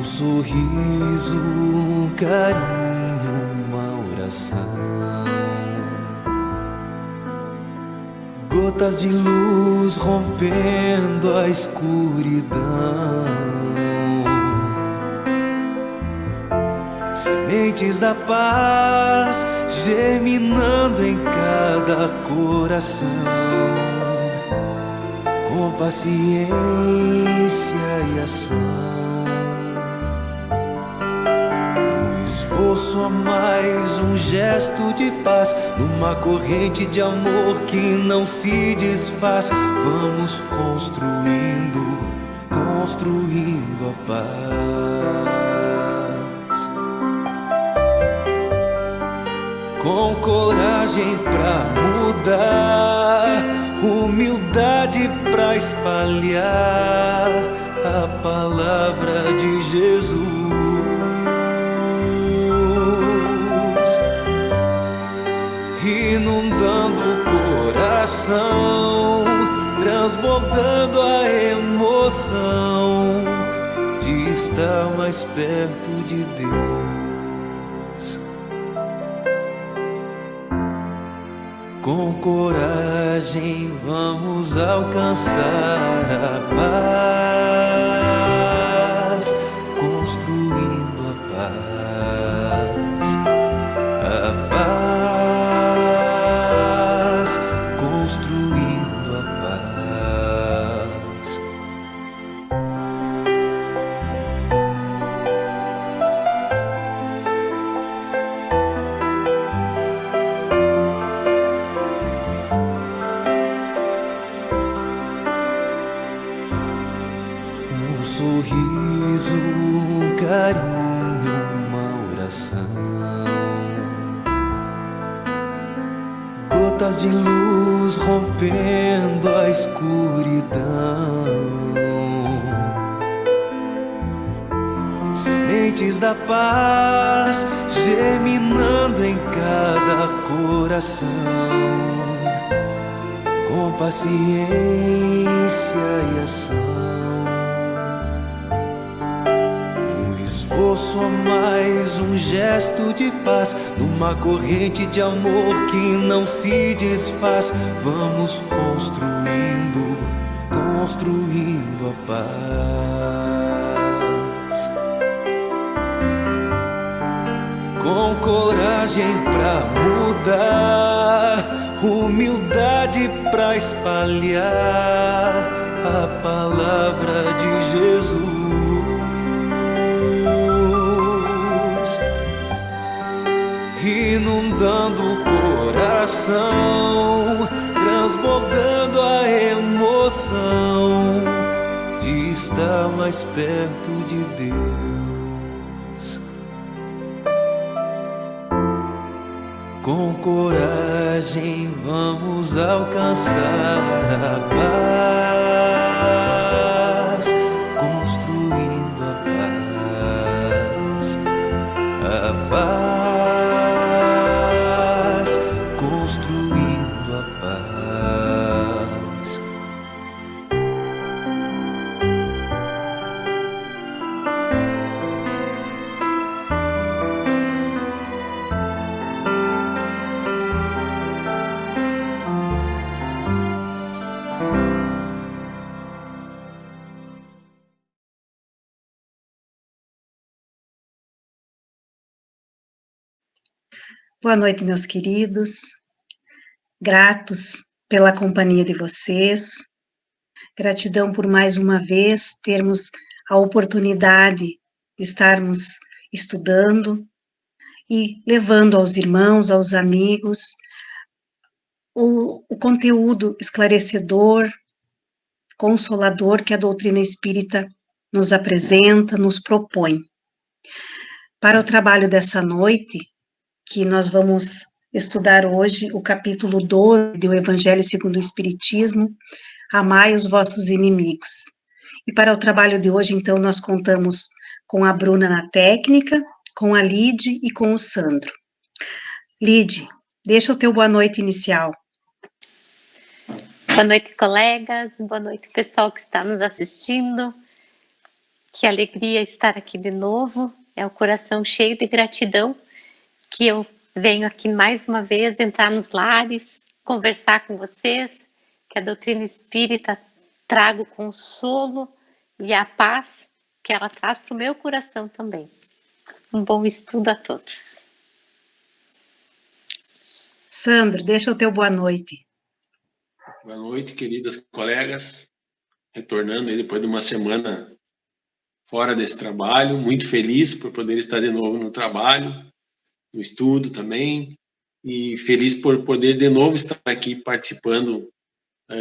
sorriso, um carinho, uma oração. Gotas de luz rompendo a escuridão. Sementes da paz germinando em cada coração. Com paciência e ação. Esforço a mais, um gesto de paz, numa corrente de amor que não se desfaz. Vamos construindo, construindo a paz. Com coragem pra mudar, humildade pra espalhar a palavra de Jesus. Inundando o coração, transbordando a emoção de estar mais perto de Deus. Com coragem vamos alcançar a paz, construindo a paz, a paz. Sorriso, um carinho, uma oração. Gotas de luz rompendo a escuridão. Sementes da paz germinando em cada coração. Com paciência e ação. Esforço a mais, um gesto de paz, numa corrente de amor que não se desfaz. Vamos construindo, construindo a paz. Com coragem pra mudar, humildade pra espalhar a palavra de Jesus. Inundando o coração, transbordando a emoção de estar mais perto de Deus. Com coragem vamos alcançar a paz, construindo a paz, a paz. Boa noite, meus queridos, gratos pela companhia de vocês, gratidão por mais uma vez termos a oportunidade de estarmos estudando e levando aos irmãos, aos amigos, o conteúdo esclarecedor, consolador que a doutrina espírita nos apresenta, nos propõe. Para o trabalho dessa noite, que nós vamos estudar hoje o capítulo 12 do Evangelho segundo o Espiritismo, Amai os vossos inimigos. E para o trabalho de hoje, então, nós contamos com a Bruna na técnica, com a Lide e com o Sandro. Lide, deixa o teu boa noite inicial. Boa noite, colegas, boa noite, pessoal que está nos assistindo. Que alegria estar aqui de novo. É o coração cheio de gratidão que eu venho aqui mais uma vez entrar nos lares, conversar com vocês, que a doutrina espírita traga o consolo e a paz que ela traz para o meu coração também. Um bom estudo a todos. Sandro, deixa o teu boa noite. Boa noite, queridas colegas. Retornando aí depois de uma semana fora desse trabalho, muito feliz por poder estar de novo no trabalho, no estudo também, e feliz por poder de novo estar aqui participando,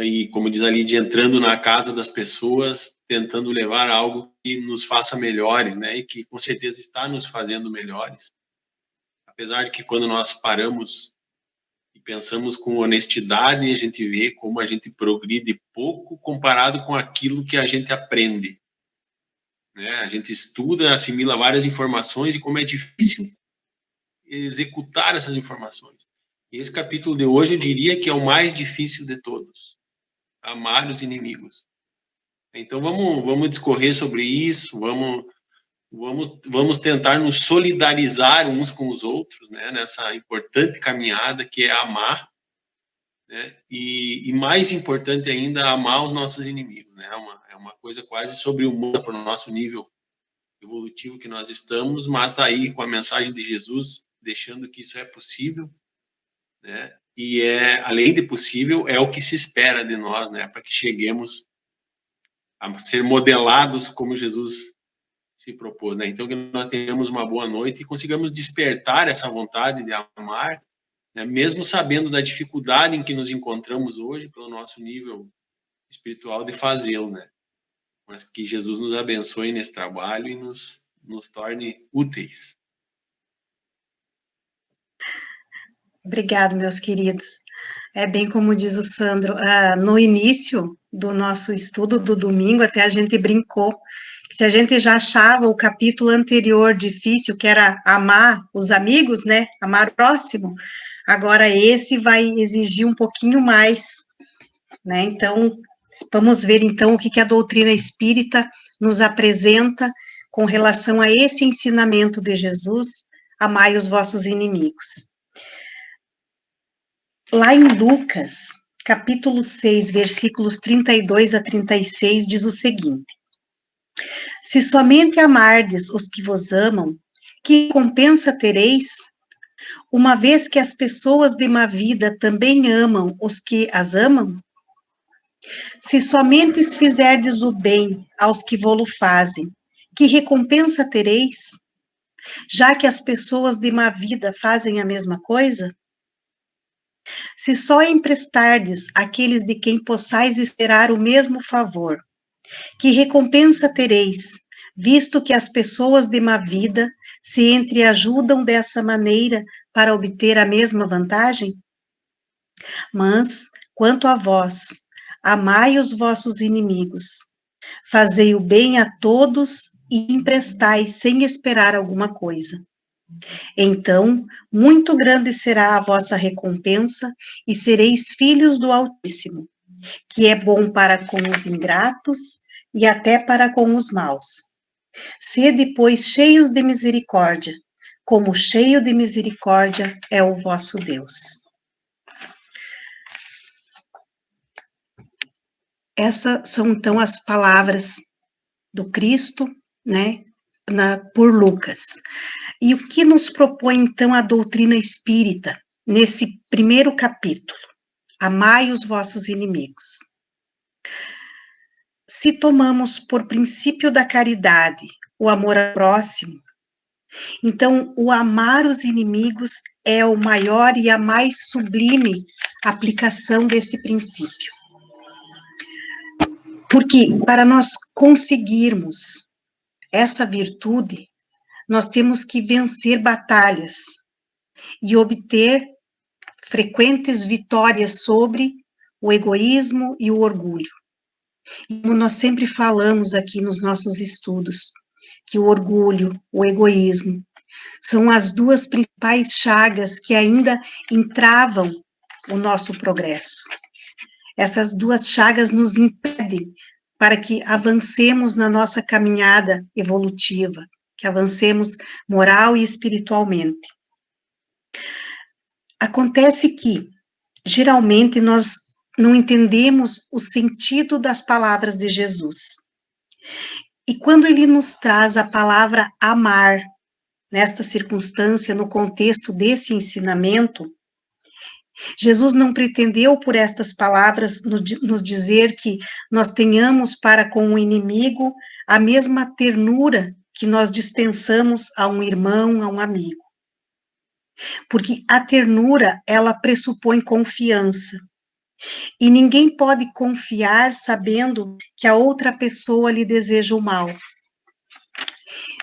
e como diz a Lídia, entrando na casa das pessoas, tentando levar algo que nos faça melhores, né, e que com certeza está nos fazendo melhores. Apesar de que quando nós paramos e pensamos com honestidade, a gente vê como a gente progride pouco comparado com aquilo que a gente aprende. Né? A gente estuda, assimila várias informações e como é difícil executar essas informações. E esse capítulo de hoje eu diria que é o mais difícil de todos. Amar os inimigos. Então vamos discorrer sobre isso, vamos tentar nos solidarizar uns com os outros, né? Nessa importante caminhada que é amar, né? E mais importante ainda, amar os nossos inimigos, né? É uma coisa quase sobre-humana para o nosso nível evolutivo que nós estamos, mas está aí com a mensagem de Jesus, deixando que isso é possível, né? E além de possível, é o que se espera de nós, né? Para que cheguemos a ser modelados como Jesus se propôs, né? Então, que nós tenhamos uma boa noite e consigamos despertar essa vontade de amar, né? Mesmo sabendo da dificuldade em que nos encontramos hoje, pelo nosso nível espiritual, de fazê-lo, né? Mas que Jesus nos abençoe nesse trabalho e nos torne úteis. Obrigado, meus queridos. É bem como diz o Sandro, no início do nosso estudo do domingo, até a gente brincou, que se a gente já achava o capítulo anterior difícil, que era amar os amigos, né, amar o próximo, agora esse vai exigir um pouquinho mais, né, então, vamos ver então o que a doutrina espírita nos apresenta com relação a esse ensinamento de Jesus, amai os vossos inimigos. Lá em Lucas, capítulo 6, versículos 32 a 36, diz o seguinte: Se somente amardes os que vos amam, que recompensa tereis? Uma vez que as pessoas de má vida também amam os que as amam? Se somente fizerdes o bem aos que vô-lo fazem, que recompensa tereis? Já que as pessoas de má vida fazem a mesma coisa? Se só emprestardes àqueles de quem possais esperar o mesmo favor, que recompensa tereis, visto que as pessoas de má vida se entreajudam dessa maneira para obter a mesma vantagem? Mas, quanto a vós, amai os vossos inimigos, fazei o bem a todos e emprestai sem esperar alguma coisa. Então, muito grande será a vossa recompensa e sereis filhos do Altíssimo, que é bom para com os ingratos e até para com os maus. Sede, pois, cheios de misericórdia, como cheio de misericórdia é o vosso Deus. Essas são, então, as palavras do Cristo, né, por Lucas. E o que nos propõe, então, a doutrina espírita, nesse primeiro capítulo? Amai os vossos inimigos. Se tomamos por princípio da caridade o amor ao próximo, então o amar os inimigos é o maior e a mais sublime aplicação desse princípio. Porque para nós conseguirmos essa virtude, nós temos que vencer batalhas e obter frequentes vitórias sobre o egoísmo e o orgulho. E como nós sempre falamos aqui nos nossos estudos, que o orgulho, o egoísmo, são as duas principais chagas que ainda entravam o nosso progresso. Essas duas chagas nos impedem para que avancemos na nossa caminhada evolutiva, que avancemos moral e espiritualmente. Acontece que, geralmente, nós não entendemos o sentido das palavras de Jesus. E quando ele nos traz a palavra amar, nesta circunstância, no contexto desse ensinamento, Jesus não pretendeu, por estas palavras, nos dizer que nós tenhamos para com o inimigo a mesma ternura que nós dispensamos a um irmão, a um amigo. Porque a ternura, ela pressupõe confiança. E ninguém pode confiar sabendo que a outra pessoa lhe deseja o mal.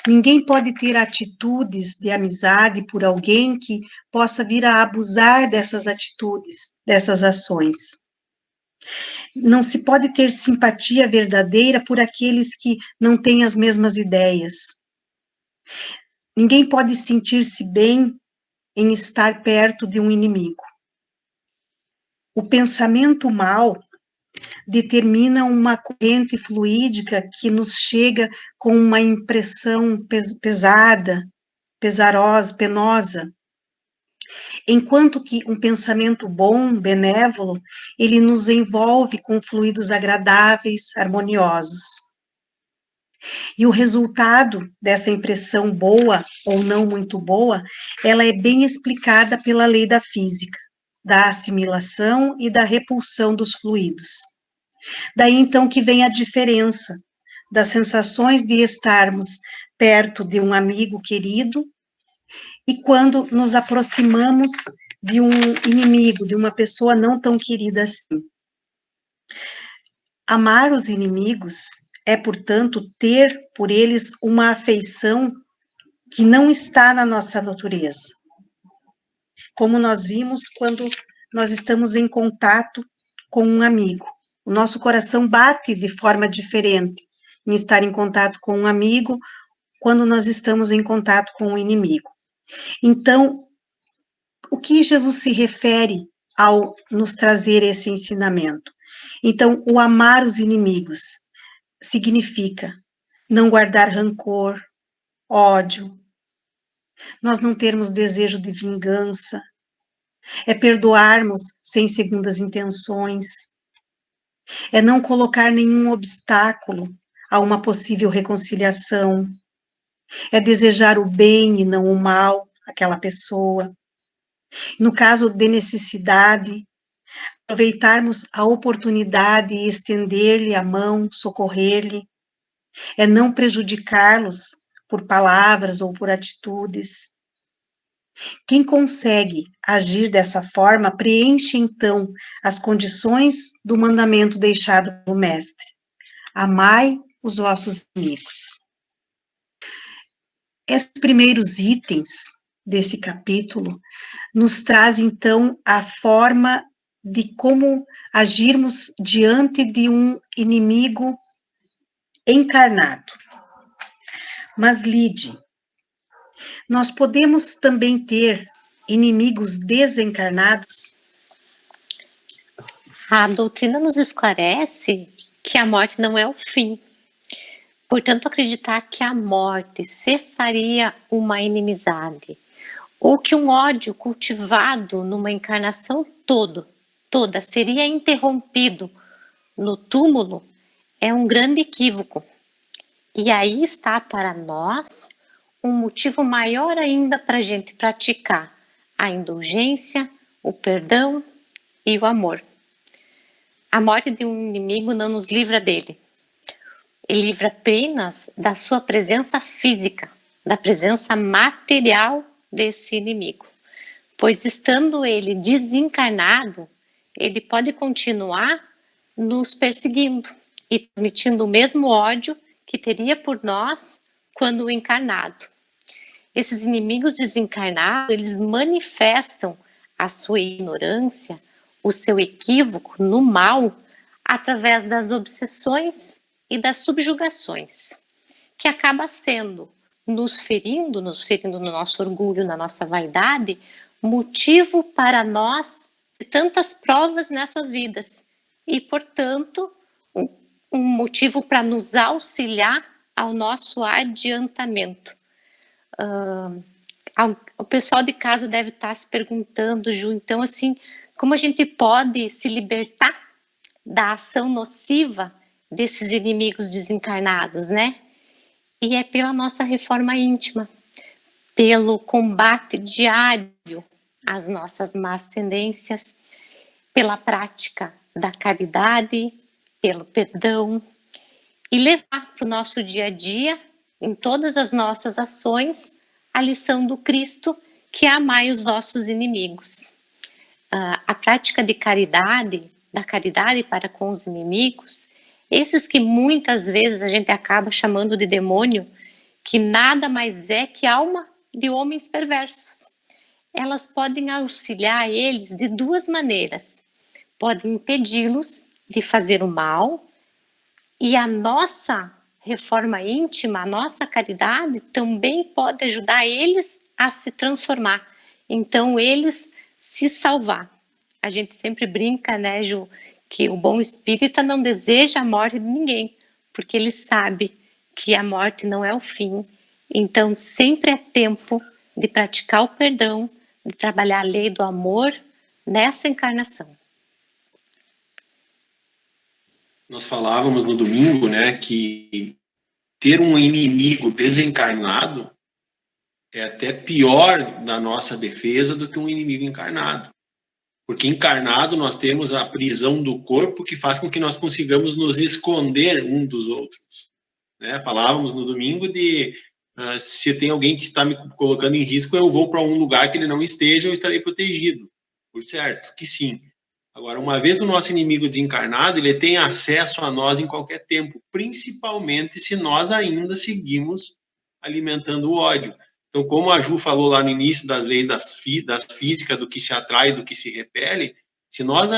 Ninguém pode ter atitudes de amizade por alguém que possa vir a abusar dessas atitudes, dessas ações. Não se pode ter simpatia verdadeira por aqueles que não têm as mesmas ideias. Ninguém pode sentir-se bem em estar perto de um inimigo. O pensamento mal determina uma corrente fluídica que nos chega com uma impressão pesada, pesarosa, penosa, enquanto que um pensamento bom, benévolo, ele nos envolve com fluidos agradáveis, harmoniosos. E o resultado dessa impressão boa ou não muito boa, ela é bem explicada pela lei da física, da assimilação e da repulsão dos fluidos. Daí, então, que vem a diferença das sensações de estarmos perto de um amigo querido e quando nos aproximamos de um inimigo, de uma pessoa não tão querida assim. Amar os inimigos é, portanto, ter por eles uma afeição que não está na nossa natureza. Como nós vimos quando nós estamos em contato com um amigo. O nosso coração bate de forma diferente em estar em contato com um amigo quando nós estamos em contato com um inimigo. Então, o que Jesus se refere ao nos trazer esse ensinamento? Então, o amar os inimigos significa não guardar rancor, ódio, nós não termos desejo de vingança, é perdoarmos sem segundas intenções, é não colocar nenhum obstáculo a uma possível reconciliação, é desejar o bem e não o mal àquela pessoa. No caso de necessidade, aproveitarmos a oportunidade e estender-lhe a mão, socorrer-lhe, é não prejudicá-los por palavras ou por atitudes. Quem consegue agir dessa forma preenche, então, as condições do mandamento deixado pelo Mestre. Amai os vossos amigos. Esses primeiros itens desse capítulo nos traz, então, a forma de como agirmos diante de um inimigo encarnado. Mas, Lide, nós podemos também ter inimigos desencarnados? A doutrina nos esclarece que a morte não é o fim. Portanto, acreditar que a morte cessaria uma inimizade, ou que um ódio cultivado numa encarnação toda seria interrompido no túmulo, é um grande equívoco. E aí está para nós um motivo maior ainda para a gente praticar a indulgência, o perdão e o amor. A morte de um inimigo não nos livra dele. Ele livra apenas da sua presença física, da presença material desse inimigo. Pois estando ele desencarnado, ele pode continuar nos perseguindo e transmitindo o mesmo ódio que teria por nós quando encarnado. Esses inimigos desencarnados, eles manifestam a sua ignorância, o seu equívoco no mal, através das obsessões e das subjugações, que acaba sendo, nos ferindo no nosso orgulho, na nossa vaidade, motivo para nós de tantas provas nessas vidas e, portanto, um motivo para nos auxiliar ao nosso adiantamento. O pessoal de casa deve estar se perguntando, Ju, então assim, como a gente pode se libertar da ação nociva desses inimigos desencarnados, né? E é pela nossa reforma íntima, pelo combate diário às nossas más tendências, pela prática da caridade, pelo perdão, e levar para o nosso dia a dia, em todas as nossas ações, a lição do Cristo, que é amai os vossos inimigos. A prática de caridade, da caridade para com os inimigos, esses que muitas vezes a gente acaba chamando de demônio, que nada mais é que alma de homens perversos. Elas podem auxiliar eles de duas maneiras. Podem impedi-los de fazer o mal, e a nossa reforma íntima, a nossa caridade também pode ajudar eles a se transformar. Então, eles se salvar. A gente sempre brinca, né, Ju, que o bom espírita não deseja a morte de ninguém, porque ele sabe que a morte não é o fim. Então, sempre é tempo de praticar o perdão, de trabalhar a lei do amor nessa encarnação. Nós falávamos no domingo, né, que ter um inimigo desencarnado é até pior na nossa defesa do que um inimigo encarnado. Porque encarnado nós temos a prisão do corpo que faz com que nós consigamos nos esconder um dos outros. Né? Falávamos no domingo de se tem alguém que está me colocando em risco, eu vou para um lugar que ele não esteja, eu estarei protegido. Por certo, que sim. Agora, uma vez o nosso inimigo desencarnado, ele tem acesso a nós em qualquer tempo, principalmente se nós ainda seguimos alimentando o ódio. Então, como a Ju falou lá no início das leis da física, do que se atrai e do que se repele, se nós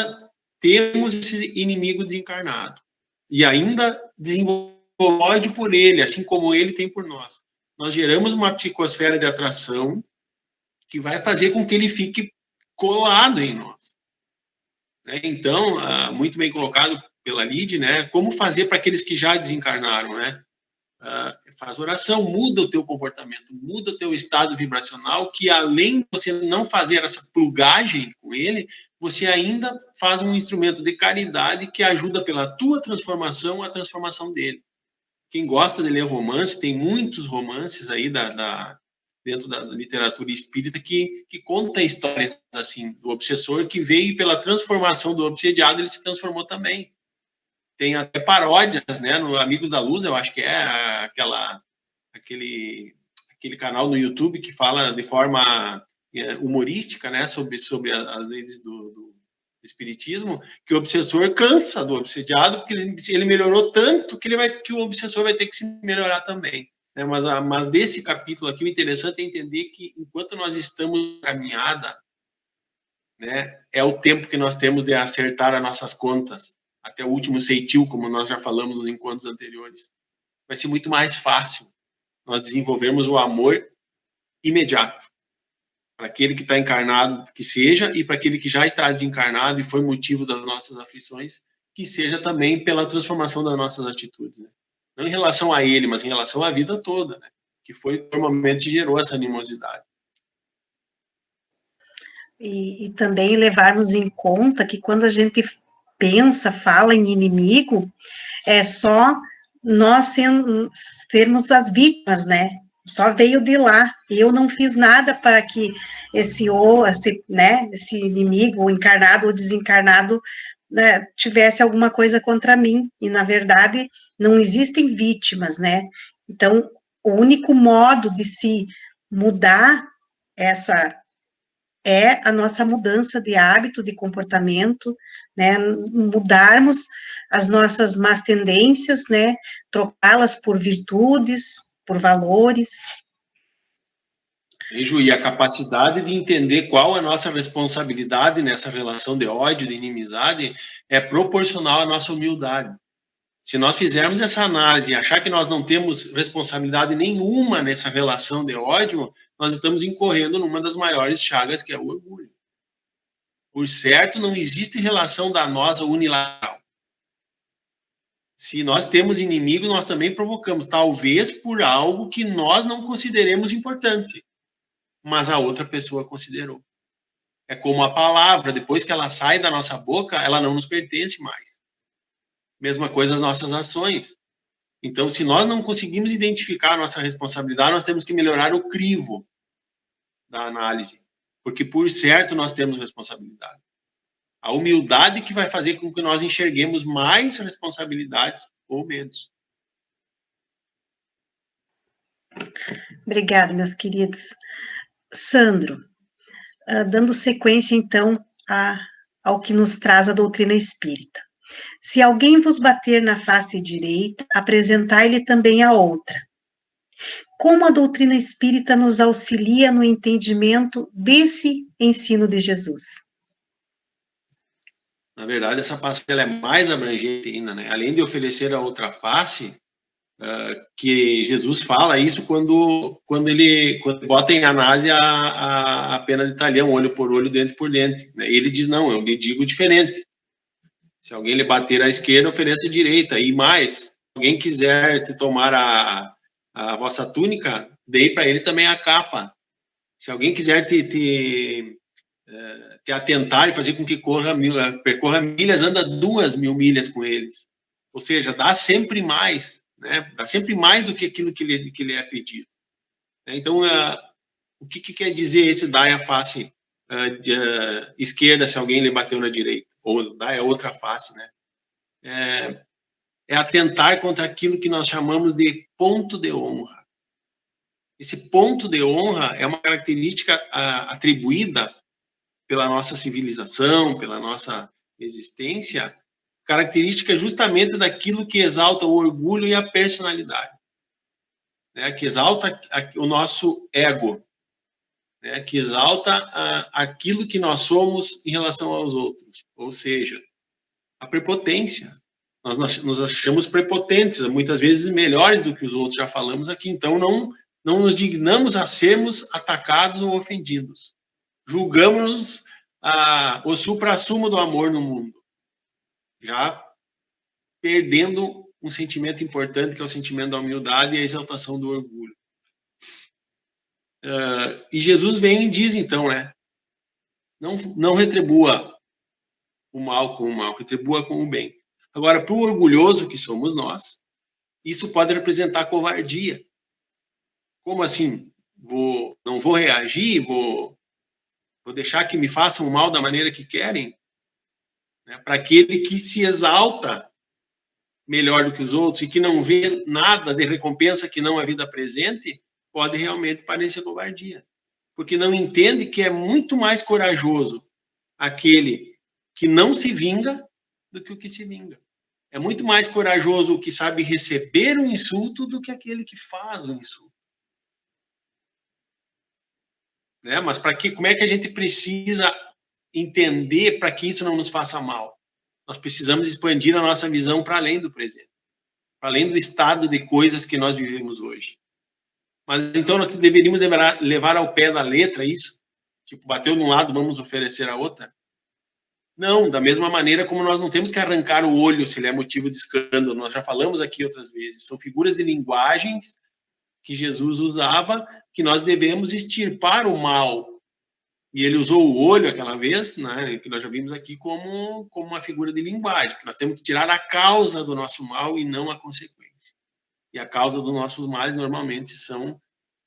temos esse inimigo desencarnado e ainda desenvolvemos ódio por ele, assim como ele tem por nós, nós geramos uma psicosfera de atração que vai fazer com que ele fique colado em nós. Então, muito bem colocado pela Lide, né? Como fazer para aqueles que já desencarnaram, né? Faz oração, muda o teu comportamento, muda o teu estado vibracional, que além de você não fazer essa plugagem com ele, você ainda faz um instrumento de caridade que ajuda pela tua transformação a transformação dele. Quem gosta de ler romance, tem muitos romances aí dentro da literatura espírita que conta histórias assim, do obsessor que veio pela transformação do obsediado, ele se transformou também. Tem até paródias, né, no Amigos da Luz, eu acho que é aquele canal no YouTube que fala de forma humorística, né, sobre as leis do espiritismo, que o obsessor cansa do obsediado, porque ele melhorou tanto que o obsessor vai ter que se melhorar também. Né? Mas desse capítulo aqui, o interessante é entender que enquanto nós estamos na caminhada, né, é o tempo que nós temos de acertar as nossas contas, até o último ceitil, como nós já falamos nos encontros anteriores. Vai ser muito mais fácil nós desenvolvermos o amor imediato para aquele que está encarnado, que seja, e para aquele que já está desencarnado e foi motivo das nossas aflições, que seja também pela transformação das nossas atitudes. Né? Não em relação a ele, mas em relação à vida toda, né? Que foi normalmente gerou essa animosidade. E também levarmos em conta que quando a gente pensa, fala em inimigo, é só nós sermos as vítimas, né? Só veio de lá. Eu não fiz nada para que esse inimigo, encarnado ou desencarnado, né, tivesse alguma coisa contra mim. E, na verdade, não existem vítimas, né? Então, o único modo de se mudar é a nossa mudança de hábito, de comportamento, né, mudarmos as nossas más tendências, né, trocá-las por virtudes, por valores. E, Ju, e a capacidade de entender qual é a nossa responsabilidade nessa relação de ódio, de inimizade, é proporcional à nossa humildade. Se nós fizermos essa análise e achar que nós não temos responsabilidade nenhuma nessa relação de ódio, nós estamos incorrendo numa das maiores chagas, que é o orgulho. Por certo, não existe relação danosa unilateral. Se nós temos inimigo, nós também provocamos, talvez por algo que nós não consideremos importante, mas a outra pessoa considerou. É como a palavra, depois que ela sai da nossa boca, ela não nos pertence mais. Mesma coisa as nossas ações. Então, se nós não conseguimos identificar a nossa responsabilidade, nós temos que melhorar o crivo da análise, porque por certo nós temos responsabilidade. A humildade que vai fazer com que nós enxerguemos mais responsabilidades ou menos. Obrigada, meus queridos. Sandro, dando sequência, então, ao que nos traz a doutrina espírita. Se alguém vos bater na face direita, apresentai-lhe também a outra. Como a doutrina espírita nos auxilia no entendimento desse ensino de Jesus? Na verdade, essa passagem ela é mais abrangente ainda, né? Além de oferecer a outra face, que Jesus fala isso quando ele bota em análise a pena de talhão, olho por olho, dente por dente. Né? Ele diz, não, eu lhe digo diferente. Se alguém lhe bater à esquerda, ofereça a direita. E mais, se alguém quiser te tomar a vossa túnica, dei para ele também a capa. Se alguém quiser te atentar e fazer com que percorra milhas, anda 2.000 milhas com eles. Ou seja, dá sempre mais, né? Dá sempre mais do que aquilo que lhe é pedido. Então, o que quer dizer esse dai a face esquerda se alguém lhe bateu na direita? Ou dai a outra face, né? É atentar contra aquilo que nós chamamos de ponto de honra. Esse ponto de honra é uma característica atribuída pela nossa civilização, pela nossa existência, característica justamente daquilo que exalta o orgulho e a personalidade, né? Que exalta o nosso ego, né? Que exalta aquilo que nós somos em relação aos outros, ou seja, a prepotência. Nós nos achamos prepotentes, muitas vezes melhores do que os outros, já falamos aqui, então não nos dignamos a sermos atacados ou ofendidos. Julgamos o suprassumo do amor no mundo, já perdendo um sentimento importante, que é o sentimento da humildade e a exaltação do orgulho. E Jesus vem e diz, então, né? Não retribua o mal com o mal, retribua com o bem. Agora, para o orgulhoso que somos nós, isso pode representar covardia. Como assim? Não vou reagir, vou deixar que me façam mal da maneira que querem? Né? Para aquele que se exalta melhor do que os outros e que não vê nada de recompensa que não a vida presente, pode realmente parecer covardia. Porque não entende que é muito mais corajoso aquele que não se vinga do que o que se vinga. É muito mais corajoso o que sabe receber um insulto do que aquele que faz o insulto. Né? Mas como é que a gente precisa entender para que isso não nos faça mal? Nós precisamos expandir a nossa visão para além do presente, para além do estado de coisas que nós vivemos hoje. Mas então nós deveríamos levar ao pé da letra isso? Tipo, bateu de um lado, vamos oferecer a outra? Não, da mesma maneira como nós não temos que arrancar o olho se ele é motivo de escândalo. Nós já falamos aqui outras vezes. São figuras de linguagens que Jesus usava, que nós devemos extirpar o mal. E ele usou o olho aquela vez, né, que nós já vimos aqui como uma figura de linguagem, que nós temos que tirar a causa do nosso mal e não a consequência. E a causa dos nossos males normalmente são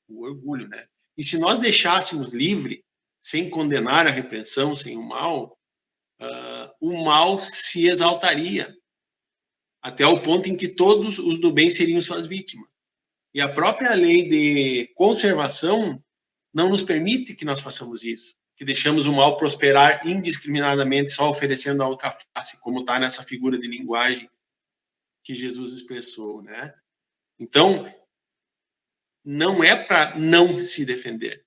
o orgulho, né? E se nós deixássemos livre, sem condenar a repreensão, sem o mal se exaltaria, até o ponto em que todos os do bem seriam suas vítimas. E a própria lei de conservação não nos permite que nós façamos isso, que deixamos o mal prosperar indiscriminadamente só oferecendo a outra face, como está nessa figura de linguagem que Jesus expressou, né? Então, não é para não se defender.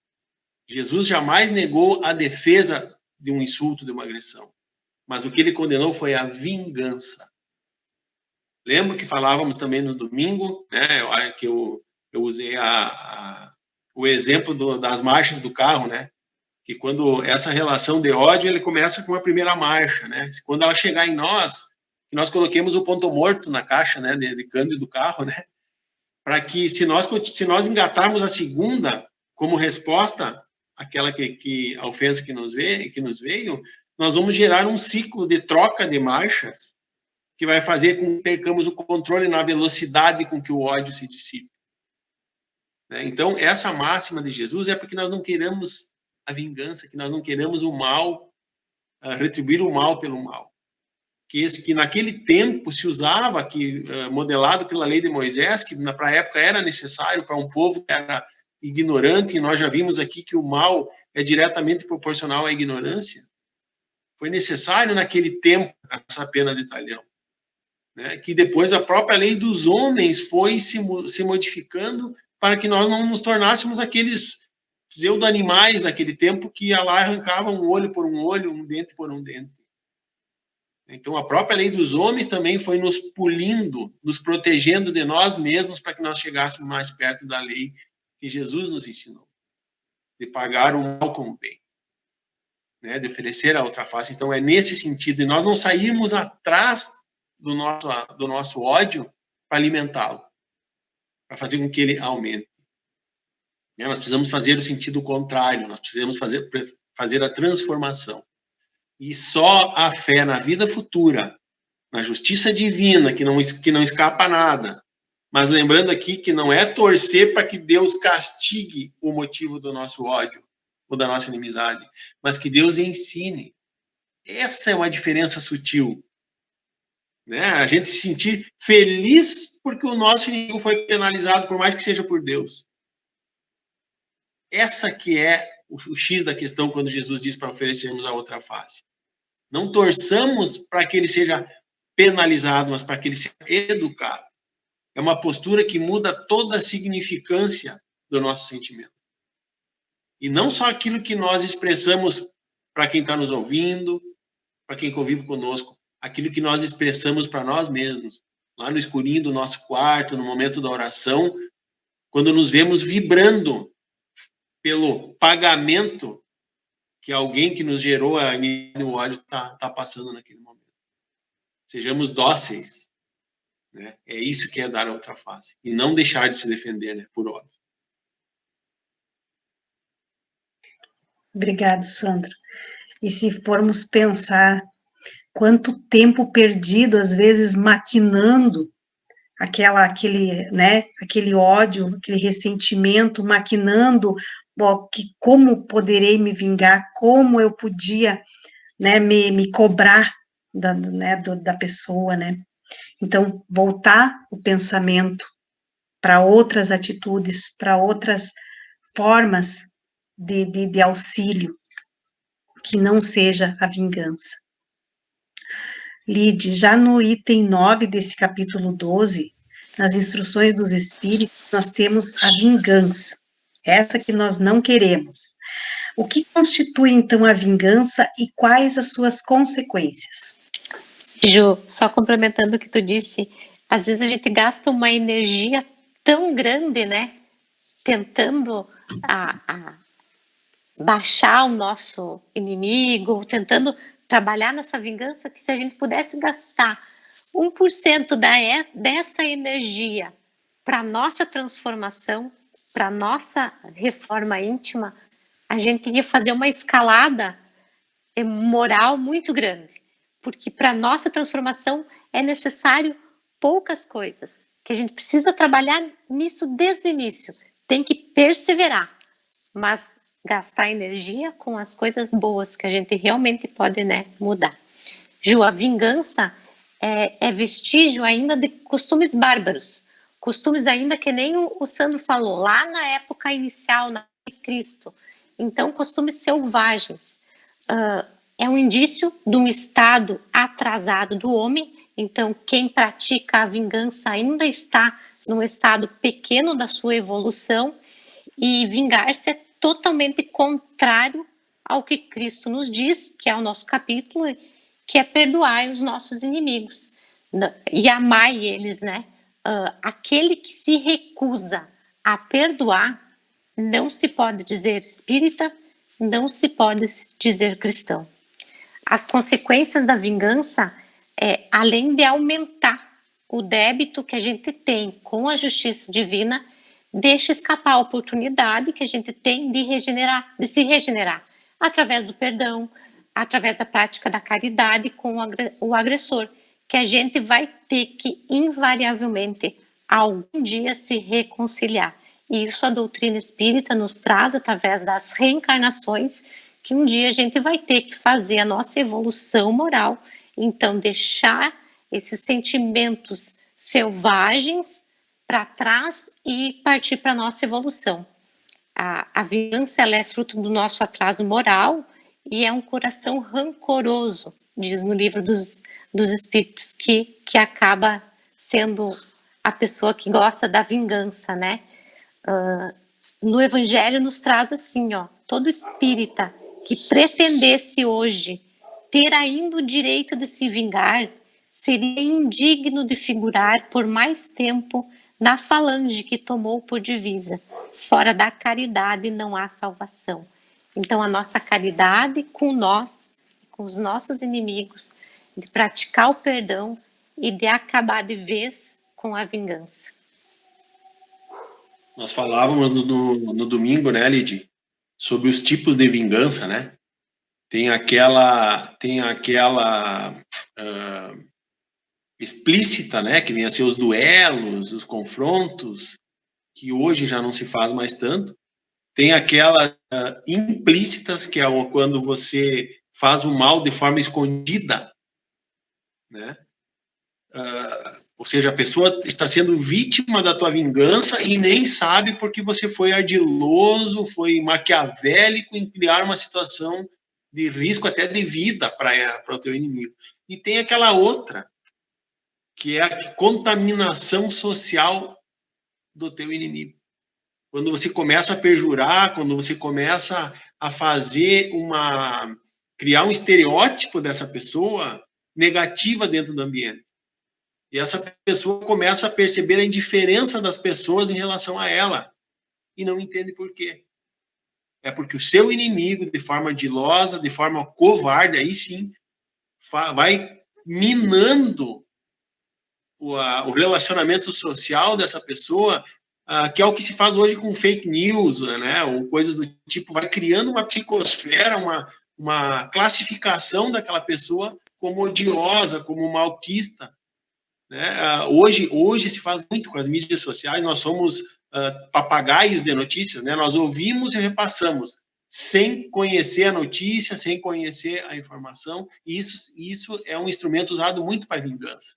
Jesus jamais negou a defesa de um insulto, de uma agressão. Mas o que ele condenou foi a vingança. Lembro que falávamos também no domingo, né, que eu usei o exemplo das marchas do carro, né? Que quando essa relação de ódio, ele começa com a primeira marcha, né? Quando ela chegar em nós, que nós coloquemos o ponto morto na caixa, né, de câmbio do carro, né, para que se nós engatarmos a segunda como resposta àquela que a ofensa que nos veio, nós vamos gerar um ciclo de troca de marchas que vai fazer com que percamos o controle na velocidade com que o ódio se dissipa. Então, essa máxima de Jesus é porque nós não queremos a vingança, que nós não queremos o mal, retribuir o mal pelo mal. Que naquele tempo se usava, modelado pela lei de Moisés, que para a época era necessário para um povo que era ignorante, e nós já vimos aqui que o mal é diretamente proporcional à ignorância. Foi necessário naquele tempo essa pena de talhão, né? Que depois a própria lei dos homens foi se modificando para que nós não nos tornássemos aqueles pseudo-animais daquele tempo que ia lá e arrancava um olho por um olho, um dente por um dente. Então, a própria lei dos homens também foi nos polindo, nos protegendo de nós mesmos para que nós chegássemos mais perto da lei que Jesus nos ensinou, de pagar o mal com o bem, né? De oferecer a outra face. Então, é nesse sentido, e nós não sairmos atrás do nosso ódio para alimentá-lo, para fazer com que ele aumente. Nós precisamos fazer o sentido contrário, nós precisamos fazer a transformação. E só a fé na vida futura, na justiça divina, que não escapa a nada, mas lembrando aqui que não é torcer para que Deus castigue o motivo do nosso ódio ou da nossa inimizade, mas que Deus ensine. Essa é uma diferença sutil, né? A gente se sentir feliz porque o nosso inimigo foi penalizado, por mais que seja por Deus. Essa que é o X da questão quando Jesus diz para oferecermos a outra face. Não torçamos para que ele seja penalizado, mas para que ele seja educado. É uma postura que muda toda a significância do nosso sentimento. E não só aquilo que nós expressamos para quem está nos ouvindo, para quem convive conosco, aquilo que nós expressamos para nós mesmos, lá no escurinho do nosso quarto, no momento da oração, quando nos vemos vibrando pelo pagamento que alguém que nos gerou o ódio está passando naquele momento. Sejamos dóceis, né? É isso que é dar a outra face. E não deixar de se defender, né, por ódio. Obrigado, Sandro. E se formos pensar quanto tempo perdido, às vezes, maquinando aquele ódio, aquele ressentimento, maquinando como poderei me vingar, como eu podia, né, me cobrar da pessoa, né? Então, voltar o pensamento para outras atitudes, para outras formas de auxílio, que não seja a vingança. Lide, já no item 9 desse capítulo 12, nas instruções dos espíritos, nós temos a vingança, essa que nós não queremos. O que constitui, então, a vingança e quais as suas consequências? Ju, só complementando o que tu disse, às vezes a gente gasta uma energia tão grande, né, tentando baixar o nosso inimigo, tentando trabalhar nessa vingança, que se a gente pudesse gastar 1% dessa energia para nossa transformação, para nossa reforma íntima, a gente ia fazer uma escalada moral muito grande, porque para nossa transformação é necessário poucas coisas, que a gente precisa trabalhar nisso desde o início, tem que perseverar, mas gastar energia com as coisas boas que a gente realmente pode, né, mudar. Ju, a vingança é vestígio ainda de costumes bárbaros, costumes ainda que nem o Sandro falou, lá na época inicial, na Cristo. Então, costumes selvagens. É um indício de um estado atrasado do homem. Então, quem pratica a vingança ainda está num estado pequeno da sua evolução, e vingar-se é totalmente contrário ao que Cristo nos diz, que é o nosso capítulo, que é perdoar os nossos inimigos e amar eles, né? Aquele que se recusa a perdoar não se pode dizer espírita, não se pode dizer cristão. As consequências da vingança além de aumentar o débito que a gente tem com a justiça divina, deixa escapar a oportunidade que a gente tem de se regenerar, através do perdão, através da prática da caridade com o agressor, que a gente vai ter que, invariavelmente, algum dia se reconciliar. E isso a doutrina espírita nos traz através das reencarnações, que um dia a gente vai ter que fazer a nossa evolução moral, então deixar esses sentimentos selvagens para trás e partir para a nossa evolução. A vingança, ela é fruto do nosso atraso moral e é um coração rancoroso, diz no livro dos Espíritos, que acaba sendo a pessoa que gosta da vingança, né? No Evangelho nos traz assim, ó, todo espírita que pretendesse hoje ter ainda o direito de se vingar seria indigno de figurar por mais tempo na falange que tomou por divisa. Fora da caridade não há salvação. Então a nossa caridade com nós, com os nossos inimigos, de praticar o perdão e de acabar de vez com a vingança. Nós falávamos no domingo, né, Lid, sobre os tipos de vingança, né? Tem aquela explícita, né, que vem a ser os duelos, os confrontos, que hoje já não se faz mais tanto. Tem aquelas implícitas, que é quando você faz o mal de forma escondida, né? Ou seja, a pessoa está sendo vítima da tua vingança e nem sabe porque você foi ardiloso, foi maquiavélico em criar uma situação de risco até de vida para o teu inimigo. E tem aquela outra, que é a contaminação social do teu inimigo. Quando você começa a perjurar, quando você começa a criar um estereótipo dessa pessoa negativa dentro do ambiente. E essa pessoa começa a perceber a indiferença das pessoas em relação a ela. E não entende por quê. É porque o seu inimigo, de forma ardilosa, de forma covarde, aí sim, vai minando o relacionamento social dessa pessoa, que é o que se faz hoje com fake news, né? Ou coisas do tipo, vai criando uma psicosfera, uma classificação daquela pessoa como odiosa, como malquista. Né? Hoje se faz muito com as mídias sociais, nós somos papagaios de notícias, né? Nós ouvimos e repassamos, sem conhecer a notícia, sem conhecer a informação, e isso é um instrumento usado muito para vingança.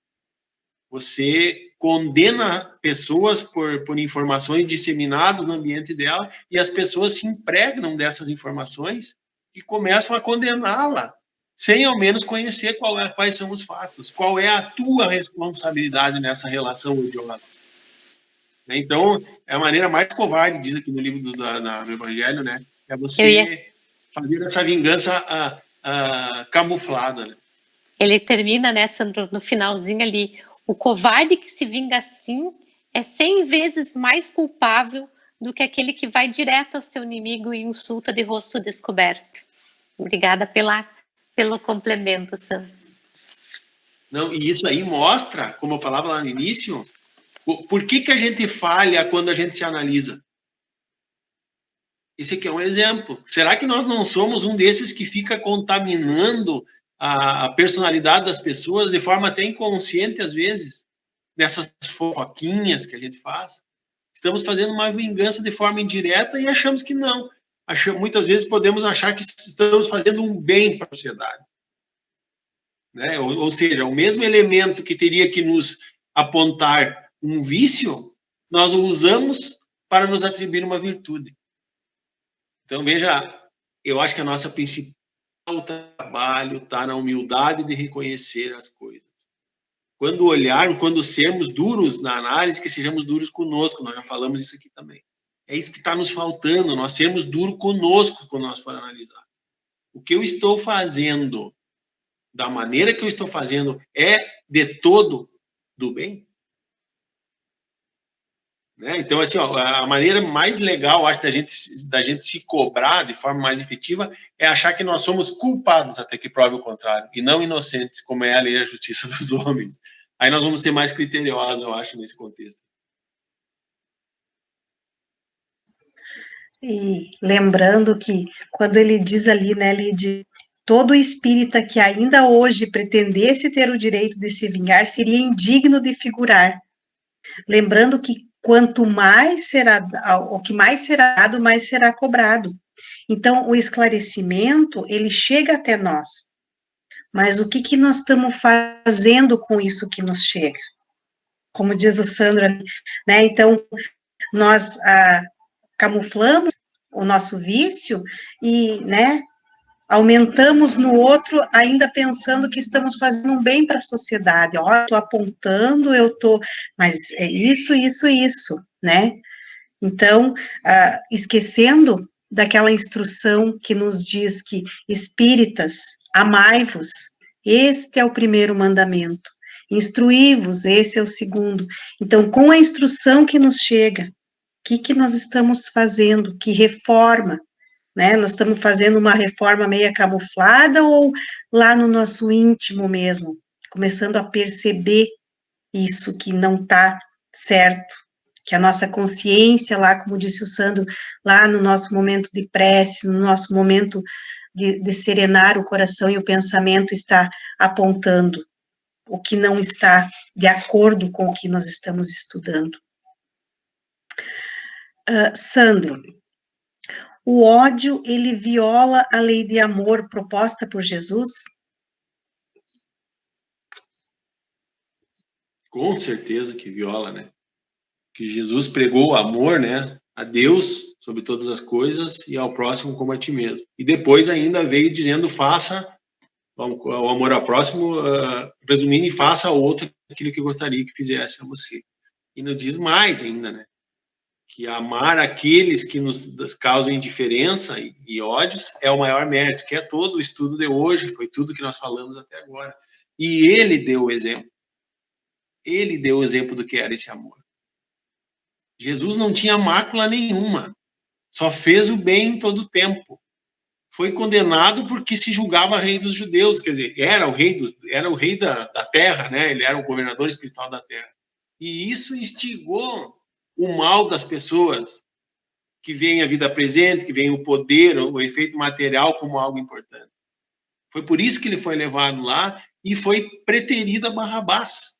Você condena pessoas por informações disseminadas no ambiente dela, e as pessoas se impregnam dessas informações e começam a condená-la, sem ao menos conhecer quais são os fatos, qual é a tua responsabilidade nessa relação odiosa. Então, é a maneira mais covarde, diz aqui no livro do Evangelho, né? É você fazer essa vingança camuflada, né? Ele termina, né, Sandro, no finalzinho ali, o covarde que se vinga assim é 100 vezes mais culpável do que aquele que vai direto ao seu inimigo e insulta de rosto descoberto. Obrigada pelo complemento, Sandro. Não, e isso aí mostra, como eu falava lá no início, por que a gente falha quando a gente se analisa. Esse aqui é um exemplo. Será que nós não somos um desses que fica contaminando a personalidade das pessoas de forma até inconsciente, às vezes? Nessas fofoquinhas que a gente faz? Estamos fazendo uma vingança de forma indireta e achamos que não. Muitas vezes podemos achar que estamos fazendo um bem para a sociedade. Né? Ou seja, o mesmo elemento que teria que nos apontar um vício, nós o usamos para nos atribuir uma virtude. Então, veja, eu acho que a nossa principal trabalho está na humildade de reconhecer as coisas. Quando sermos duros na análise, que sejamos duros conosco, nós já falamos isso aqui também. É isso que está nos faltando, nós sermos duros conosco quando nós for analisar. O que eu estou fazendo, da maneira que eu estou fazendo, é de todo do bem? Né? Então, assim, ó, a maneira mais legal, acho, da gente se cobrar de forma mais efetiva é achar que nós somos culpados até que prove o contrário, e não inocentes, como é a lei e a justiça dos homens. Aí nós vamos ser mais criteriosos, eu acho, nesse contexto. E lembrando que, quando ele diz ali, né, Lide, todo espírita que ainda hoje pretendesse ter o direito de se vingar seria indigno de figurar. Lembrando que quanto mais será, o que mais será dado, mais será cobrado. Então, o esclarecimento, ele chega até nós. Mas o que, que nós estamos fazendo com isso que nos chega? Como diz o Sandro, né? Então, nós camuflamos o nosso vício e, né, aumentamos no outro, ainda pensando que estamos fazendo um bem para a sociedade. Ó, estou apontando, mas é isso, né? Então, esquecendo daquela instrução que nos diz que espíritas, amai-vos, este é o primeiro mandamento. Instruí-vos, esse é o segundo. Então, com a instrução que nos chega, o que nós estamos fazendo? Que reforma? Né? Nós estamos fazendo uma reforma meia camuflada ou lá no nosso íntimo mesmo? Começando a perceber isso que não está certo, que a nossa consciência lá, como disse o Sandro, lá no nosso momento de prece, no nosso momento de serenar o coração e o pensamento, está apontando o que não está de acordo com o que nós estamos estudando. Sandro, o ódio, ele viola a lei de amor proposta por Jesus? Com certeza que viola, né? Que Jesus pregou o amor, né? A Deus sobre todas as coisas e ao próximo como a ti mesmo. E depois ainda veio dizendo, faça o amor ao próximo, resumindo, e faça ao outro aquilo que gostaria que fizesse a você. E nos diz mais ainda, né? Que amar aqueles que nos causam indiferença e ódios é o maior mérito, que é todo o estudo de hoje, foi tudo que nós falamos até agora. E ele deu o exemplo. Ele deu o exemplo do que era esse amor. Jesus não tinha mácula nenhuma, só fez o bem em todo o tempo. Foi condenado porque se julgava rei dos judeus, quer dizer, era o rei da terra, né? Ele era o governador espiritual da terra. E isso instigou o mal das pessoas, que veem a vida presente, que veem o poder, o efeito material como algo importante. Foi por isso que ele foi levado lá e foi preterido a Barrabás.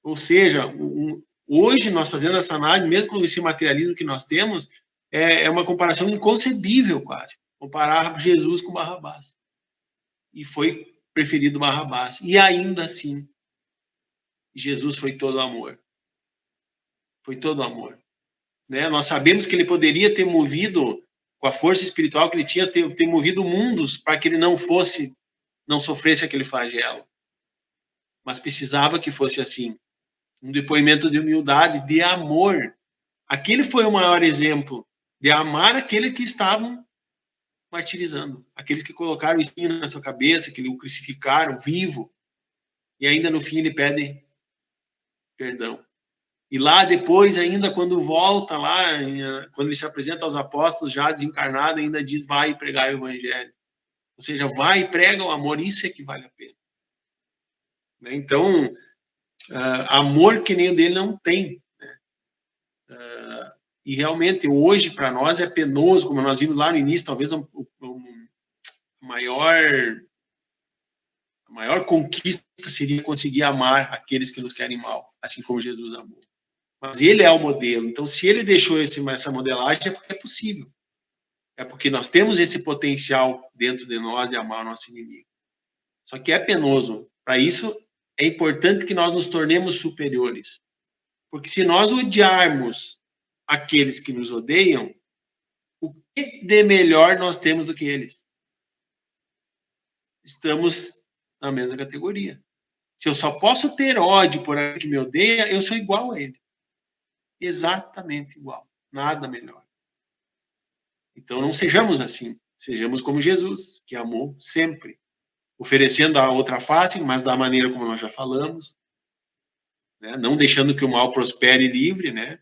Ou seja, hoje nós fazendo essa análise, mesmo com esse materialismo que nós temos, é uma comparação inconcebível quase, comparar Jesus com Barrabás. E foi preferido Barrabás. E ainda assim, Jesus foi todo amor. Foi todo amor. Né? Nós sabemos que ele poderia ter movido, com a força espiritual que ele tinha, ter movido mundos para que ele não sofresse aquele flagelo. Mas precisava que fosse assim. Um depoimento de humildade, de amor. Aquele foi o maior exemplo de amar aquele que estavam martirizando. Aqueles que colocaram o espinho na sua cabeça, que o crucificaram vivo. E ainda no fim ele pede perdão. E lá depois, ainda quando volta lá, quando ele se apresenta aos apóstolos já desencarnado, ainda diz, vai e pregar o evangelho. Ou seja, vai e prega o amor, isso é que vale a pena. Então, amor que nem o dele não tem. Né? E realmente, hoje, para nós, é penoso, como nós vimos lá no início, talvez a maior conquista seria conseguir amar aqueles que nos querem mal, assim como Jesus amou. Mas ele é o modelo. Então, se ele deixou essa modelagem, é porque é possível. É porque nós temos esse potencial dentro de nós de amar o nosso inimigo. Só que é penoso. Para isso, é importante que nós nos tornemos superiores. Porque se nós odiarmos aqueles que nos odeiam, o que de melhor nós temos do que eles? Estamos na mesma categoria. Se eu só posso ter ódio por aquele que me odeia, eu sou igual a ele. Exatamente igual. Nada melhor. Então, não sejamos assim. Sejamos como Jesus, que amou sempre. Oferecendo a outra face, mas da maneira como nós já falamos. né? Não deixando que o mal prospere livre, né?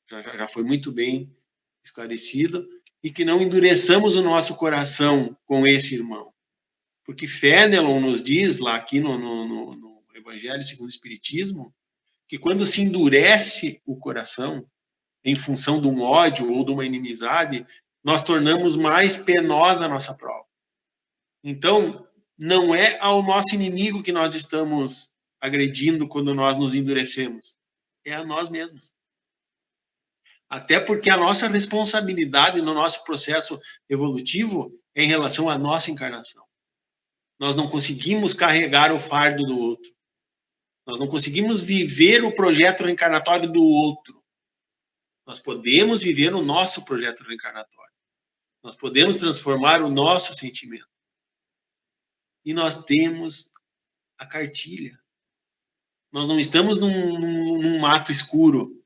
Já foi muito bem esclarecido, e que não endureçamos o nosso coração com esse irmão. Porque Fénelon nos diz, lá aqui no Evangelho segundo o Espiritismo, que quando se endurece o coração, em função de um ódio ou de uma inimizade, nós tornamos mais penosa a nossa prova. Então, não é ao nosso inimigo que nós estamos agredindo quando nós nos endurecemos, é a nós mesmos. Até porque a nossa responsabilidade no nosso processo evolutivo é em relação à nossa encarnação. Nós não conseguimos carregar o fardo do outro. Nós não conseguimos viver o projeto reencarnatório do outro. Nós podemos viver o nosso projeto reencarnatório. Nós podemos transformar o nosso sentimento. E nós temos a cartilha. Nós não estamos num mato escuro,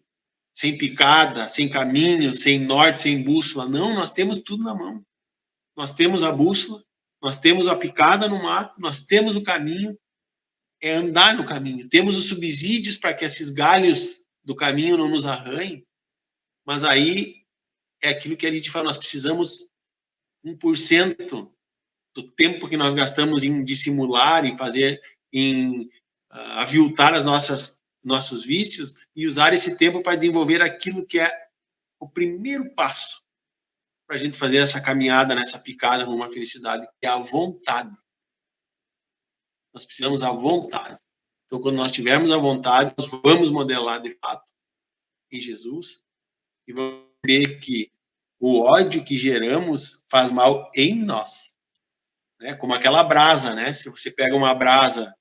sem picada, sem caminho, sem norte, sem bússola. Não, nós temos tudo na mão. Nós temos a bússola, nós temos a picada no mato, nós temos o caminho, é andar no caminho. Temos os subsídios para que esses galhos do caminho não nos arranhem, mas aí é aquilo que a gente fala, nós precisamos 1% do tempo que nós gastamos em dissimular, em fazer, em aviltar nossos vícios, e usar esse tempo para desenvolver aquilo que é o primeiro passo para a gente fazer essa caminhada, nessa picada, numa felicidade, que é a vontade. Nós precisamos da vontade. Então, quando nós tivermos a vontade, nós vamos modelar, de fato, em Jesus, e vamos ver que o ódio que geramos faz mal em nós. Né? Como aquela brasa, né? Se você pega uma brasa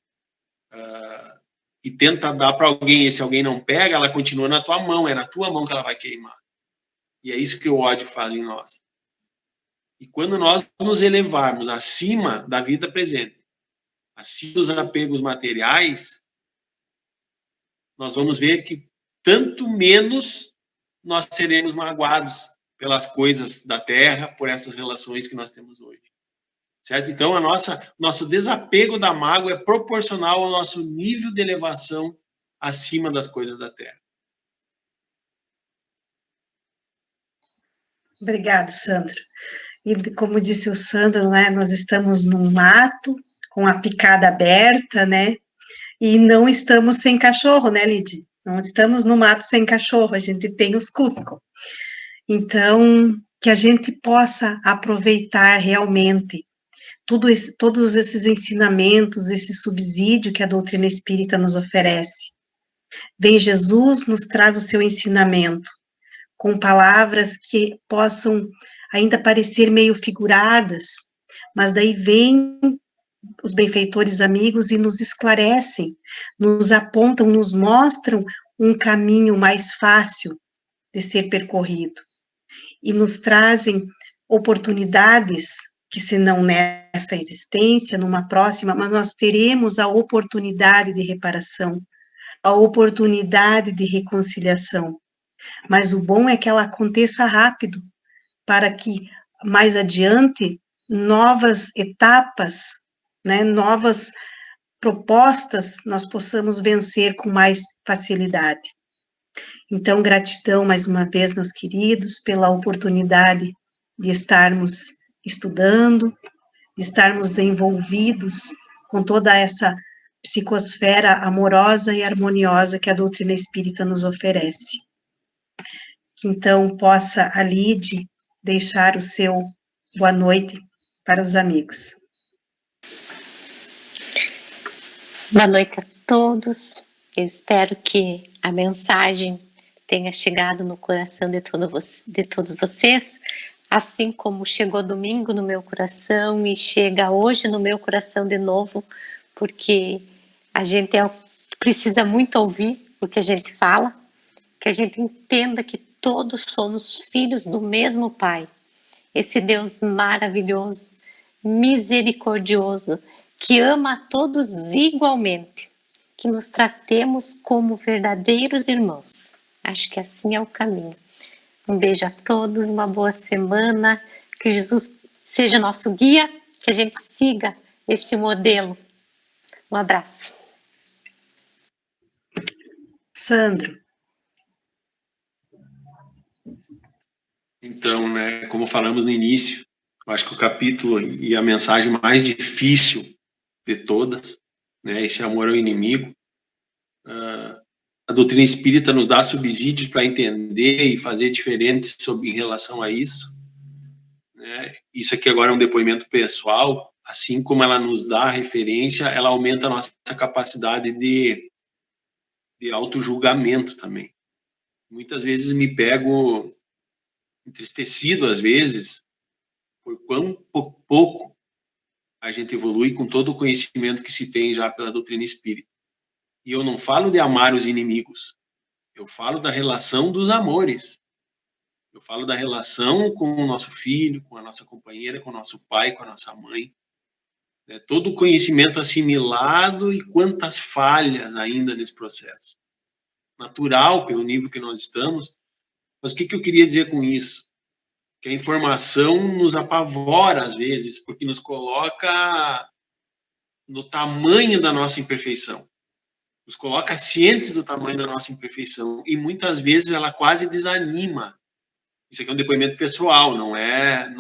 e tenta dar para alguém, e se alguém não pega, ela continua na tua mão, é na tua mão que ela vai queimar. E é isso que o ódio faz em nós. E quando nós nos elevarmos acima da vida presente, acima dos apegos materiais, nós vamos ver que tanto menos nós seremos magoados pelas coisas da terra, por essas relações que nós temos hoje. Certo? Então, nosso desapego da mágoa é proporcional ao nosso nível de elevação acima das coisas da terra. Obrigado, Sandro. E como disse o Sandro, né, nós estamos num mato, com a picada aberta, né, e não estamos sem cachorro, né, Lidy? Não estamos no mato sem cachorro, a gente tem os Cusco. Então, que a gente possa aproveitar realmente todos esses ensinamentos, esse subsídio que a doutrina espírita nos oferece. Vem Jesus, nos traz o seu ensinamento, com palavras que possam ainda parecer meio figuradas, mas daí vem os benfeitores amigos e nos esclarecem, nos apontam, nos mostram um caminho mais fácil de ser percorrido, e nos trazem oportunidades que, se não nessa existência, numa próxima, mas nós teremos a oportunidade de reparação, a oportunidade de reconciliação. Mas o bom é que ela aconteça rápido, para que, mais adiante, novas etapas, né, novas propostas, nós possamos vencer com mais facilidade. Então, gratidão mais uma vez, meus queridos, pela oportunidade de estarmos estudando, de estarmos envolvidos com toda essa psicosfera amorosa e harmoniosa que a doutrina espírita nos oferece. Que então possa a Lide deixar o seu boa noite para os amigos. Boa noite a todos. Eu espero que a mensagem tenha chegado no coração de todos vocês, assim como chegou domingo no meu coração e chega hoje no meu coração de novo, porque a gente precisa muito ouvir o que a gente fala, que a gente entenda que todos somos filhos do mesmo Pai. Esse Deus maravilhoso, misericordioso, que ama a todos igualmente, que nos tratemos como verdadeiros irmãos. Acho que assim é o caminho. Um beijo a todos, uma boa semana, que Jesus seja nosso guia, que a gente siga esse modelo. Um abraço. Sandro. Então, né, como falamos no início, eu acho que o capítulo e a mensagem mais difícil de todas, né, esse amor ao inimigo, a doutrina espírita nos dá subsídios para entender e fazer diferente em relação a isso, né? Isso aqui agora é um depoimento pessoal, assim como ela nos dá referência, ela aumenta a nossa capacidade de autojulgamento também. Muitas vezes me pego entristecido, às vezes, por quão pouco a gente evolui com todo o conhecimento que se tem já pela doutrina espírita. E eu não falo de amar os inimigos, eu falo da relação dos amores. Eu falo da relação com o nosso filho, com a nossa companheira, com o nosso pai, com a nossa mãe. Né? Todo o conhecimento assimilado e quantas falhas ainda nesse processo. Natural, pelo nível que nós estamos. Mas o que eu queria dizer com isso? Que a informação nos apavora, às vezes, porque nos coloca no tamanho da nossa imperfeição. Nos coloca cientes do tamanho da nossa imperfeição. E muitas vezes ela quase desanima. Isso aqui é um depoimento pessoal, não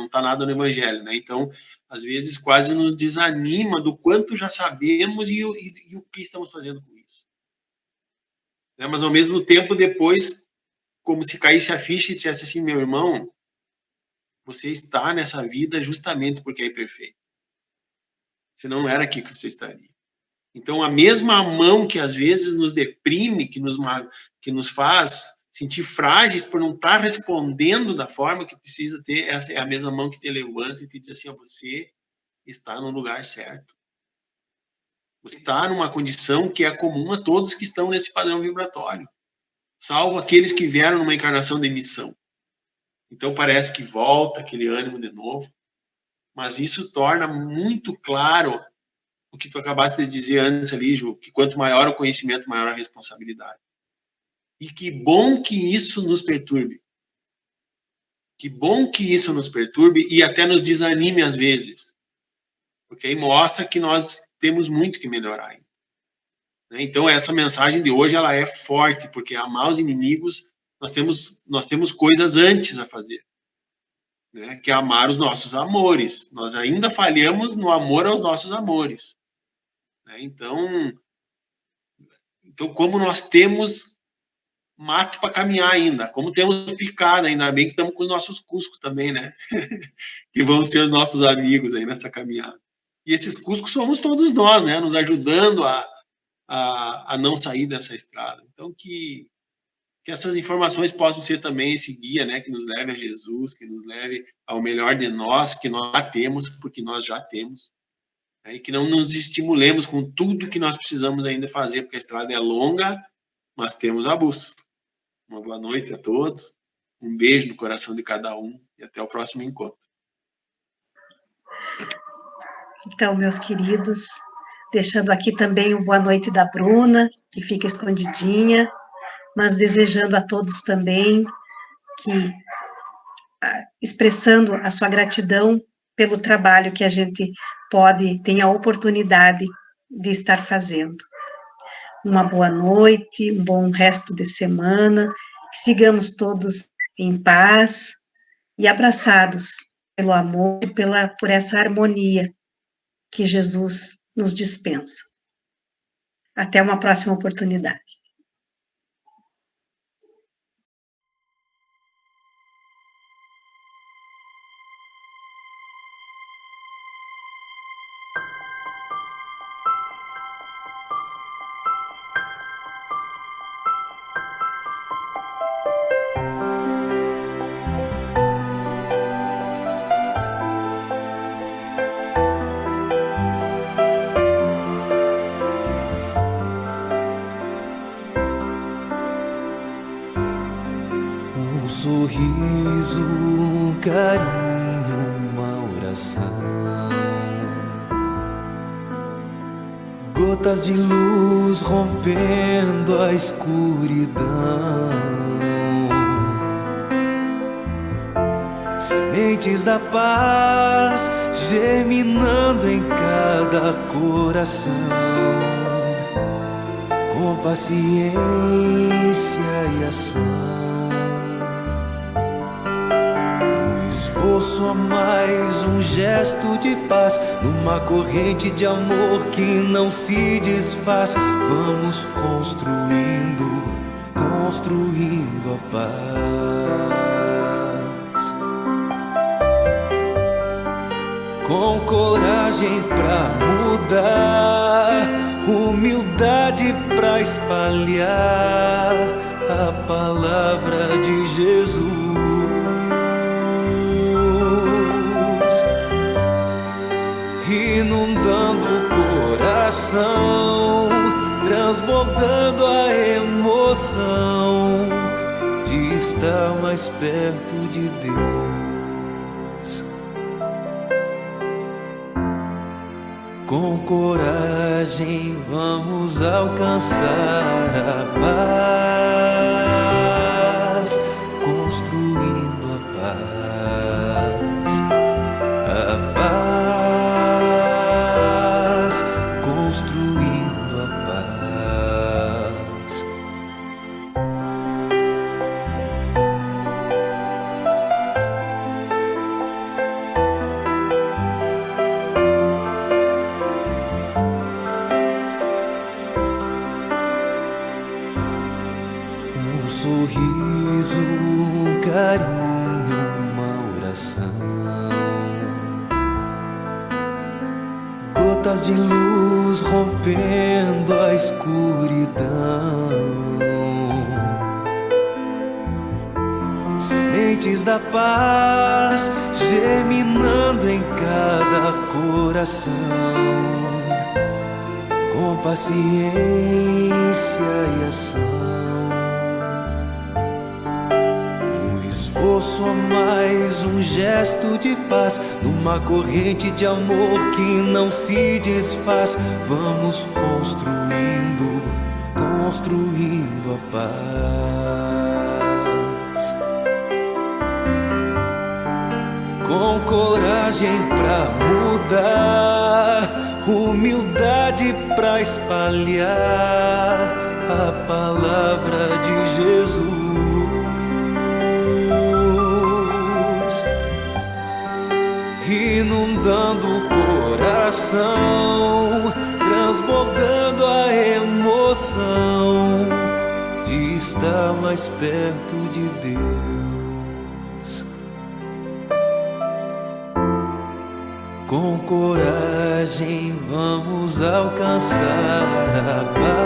está nada no Evangelho, né? Então, às vezes, quase nos desanima do quanto já sabemos e o que estamos fazendo com isso. Né? Mas, ao mesmo tempo, depois, como se caísse a ficha e dissesse assim, meu irmão, você está nessa vida justamente porque é imperfeito. Se não era aqui que você estaria. Então, a mesma mão que às vezes nos deprime, que nos faz sentir frágeis por não estar respondendo da forma que precisa ter, essa é a mesma mão que te levanta e te diz assim, você está no lugar certo. Você está numa condição que é comum a todos que estão nesse padrão vibratório, salvo aqueles que vieram numa encarnação de missão. Então parece que volta aquele ânimo de novo, mas isso torna muito claro o que tu acabaste de dizer antes ali, Ju, que quanto maior o conhecimento, maior a responsabilidade. E que bom que isso nos perturbe. Que bom que isso nos perturbe e até nos desanime às vezes. Porque aí mostra que nós temos muito que melhorar ainda. Então, essa mensagem de hoje, ela é forte, porque amar os inimigos, nós temos coisas antes a fazer. Né? Que é amar os nossos amores. Nós ainda falhamos no amor aos nossos amores. Né? Então, como nós temos mato para caminhar ainda, como temos picada, ainda bem que estamos com os nossos cuscos também, né? Que vão ser os nossos amigos aí nessa caminhada. E esses cuscos somos todos nós, né? Nos ajudando a não sair dessa estrada. Então, que essas informações possam ser também esse guia, né? Que nos leve a Jesus, que nos leve ao melhor de nós, que nós já temos, porque nós já temos. Né? E que não nos estimulemos com tudo que nós precisamos ainda fazer, porque a estrada é longa, mas temos a bússola. Uma boa noite a todos, um beijo no coração de cada um e até o próximo encontro. Então, meus queridos, deixando aqui também o boa noite da Bruna, que fica escondidinha, mas desejando a todos também que, expressando a sua gratidão pelo trabalho que a gente tem a oportunidade de estar fazendo. Uma boa noite, um bom resto de semana, que sigamos todos em paz e abraçados pelo amor e por essa harmonia que Jesus nos dispensa. Até uma próxima oportunidade. Um sorriso, um carinho, uma oração, gotas de luz rompendo a escuridão, sementes da paz germinando em cada coração, paciência e ação. O esforço a mais, um gesto de paz, numa corrente de amor que não se desfaz. Vamos construindo, construindo a paz. Com coragem pra mudar, humildade pra espalhar a palavra de Jesus, inundando o coração, transbordando a emoção de estar mais perto de Deus. Com coragem vamos alcançar a paz, construindo a paz, construindo a paz. Um sorriso, um carinho, uma oração, gotas de luz rompendo a escuridão, sementes da paz germinando em cada coração. Com paciência e ação, esforço a mais, um gesto de paz, numa corrente de amor que não se desfaz. Vamos construindo, construindo a paz. Com coragem pra mudar, humildade pra espalhar a palavra de Jesus, inundando o coração, transbordando a emoção de estar mais perto de Deus. Com coragem vamos alcançar a paz.